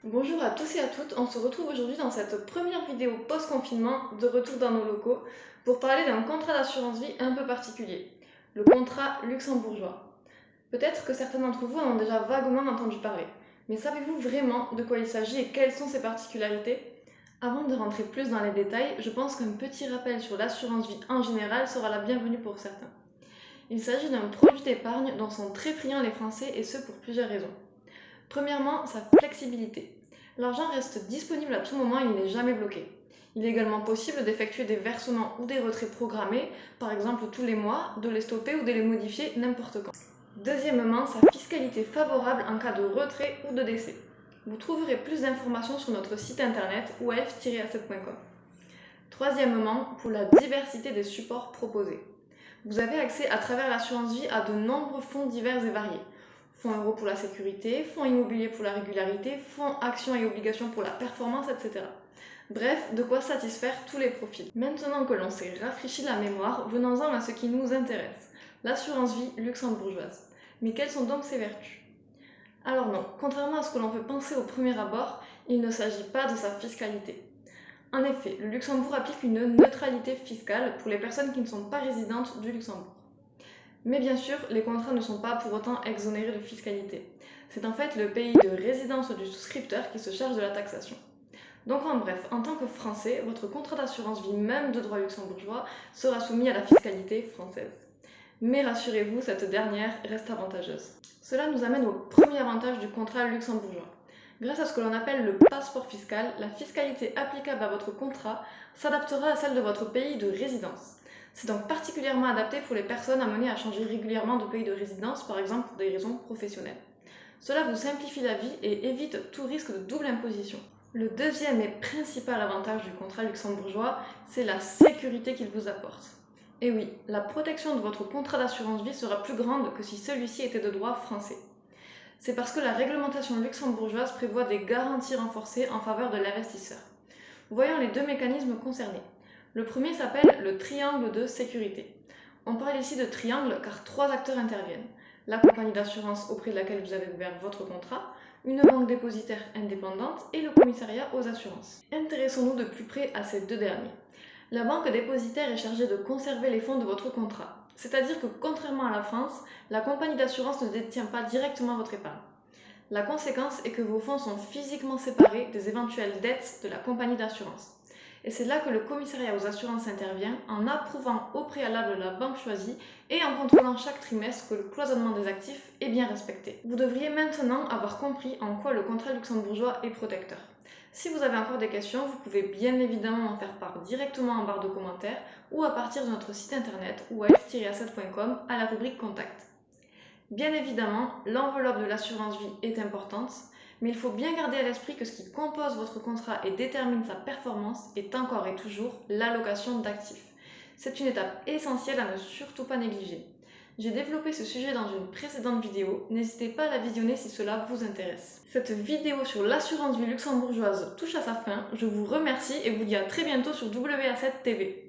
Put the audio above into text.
Bonjour à tous et à toutes, on se retrouve aujourd'hui dans cette première vidéo post-confinement de retour dans nos locaux pour parler d'un contrat d'assurance vie un peu particulier, le contrat luxembourgeois. Peut-être que certains d'entre vous en ont déjà vaguement entendu parler, mais savez-vous vraiment de quoi il s'agit et quelles sont ses particularités? Avant de rentrer plus dans les détails, je pense qu'un petit rappel sur l'assurance vie en général sera la bienvenue pour certains. Il s'agit d'un produit d'épargne dont sont très friands les Français et ce pour plusieurs raisons. Premièrement, sa flexibilité. L'argent reste disponible à tout moment et il n'est jamais bloqué. Il est également possible d'effectuer des versements ou des retraits programmés, par exemple tous les mois, de les stopper ou de les modifier n'importe quand. Deuxièmement, sa fiscalité favorable en cas de retrait ou de décès. Vous trouverez plus d'informations sur notre site internet oaf-asset.com. Troisièmement, pour la diversité des supports proposés. Vous avez accès à travers l'assurance vie à de nombreux fonds divers et variés. Fonds euro pour la sécurité, fonds immobilier pour la régularité, fonds actions et obligations pour la performance, etc. Bref, de quoi satisfaire tous les profils. Maintenant que l'on s'est rafraîchi la mémoire, venons-en à ce qui nous intéresse, l'assurance vie luxembourgeoise. Mais quelles sont donc ses vertus? Alors non, contrairement à ce que l'on peut penser au premier abord, il ne s'agit pas de sa fiscalité. En effet, le Luxembourg applique une neutralité fiscale pour les personnes qui ne sont pas résidentes du Luxembourg. Mais bien sûr, les contrats ne sont pas pour autant exonérés de fiscalité. C'est en fait le pays de résidence du souscripteur qui se charge de la taxation. Donc en bref, en tant que Français, votre contrat d'assurance vie, même de droit luxembourgeois, sera soumis à la fiscalité française. Mais rassurez-vous, cette dernière reste avantageuse. Cela nous amène au premier avantage du contrat luxembourgeois. Grâce à ce que l'on appelle le passeport fiscal, la fiscalité applicable à votre contrat s'adaptera à celle de votre pays de résidence. C'est donc particulièrement adapté pour les personnes amenées à changer régulièrement de pays de résidence, par exemple pour des raisons professionnelles. Cela vous simplifie la vie et évite tout risque de double imposition. Le deuxième et principal avantage du contrat luxembourgeois, c'est la sécurité qu'il vous apporte. Et oui, la protection de votre contrat d'assurance vie sera plus grande que si celui-ci était de droit français. C'est parce que la réglementation luxembourgeoise prévoit des garanties renforcées en faveur de l'investisseur. Voyons les deux mécanismes concernés. Le premier s'appelle le triangle de sécurité. On parle ici de triangle car trois acteurs interviennent. La compagnie d'assurance auprès de laquelle vous avez ouvert votre contrat, une banque dépositaire indépendante et le commissariat aux assurances. Intéressons-nous de plus près à ces deux derniers. La banque dépositaire est chargée de conserver les fonds de votre contrat. C'est-à-dire que contrairement à la France, la compagnie d'assurance ne détient pas directement votre épargne. La conséquence est que vos fonds sont physiquement séparés des éventuelles dettes de la compagnie d'assurance. Et c'est là que le commissariat aux assurances intervient en approuvant au préalable la banque choisie et en contrôlant chaque trimestre que le cloisonnement des actifs est bien respecté. Vous devriez maintenant avoir compris en quoi le contrat luxembourgeois est protecteur. Si vous avez encore des questions, vous pouvez bien évidemment en faire part directement en barre de commentaires ou à partir de notre site internet oaf-asset.com à la rubrique Contact. Bien évidemment, l'enveloppe de l'assurance vie est importante, mais il faut bien garder à l'esprit que ce qui compose votre contrat et détermine sa performance est encore et toujours l'allocation d'actifs. C'est une étape essentielle à ne surtout pas négliger. J'ai développé ce sujet dans une précédente vidéo, n'hésitez pas à la visionner si cela vous intéresse. Cette vidéo sur l'assurance vie luxembourgeoise touche à sa fin, je vous remercie et vous dis à très bientôt sur W7 TV.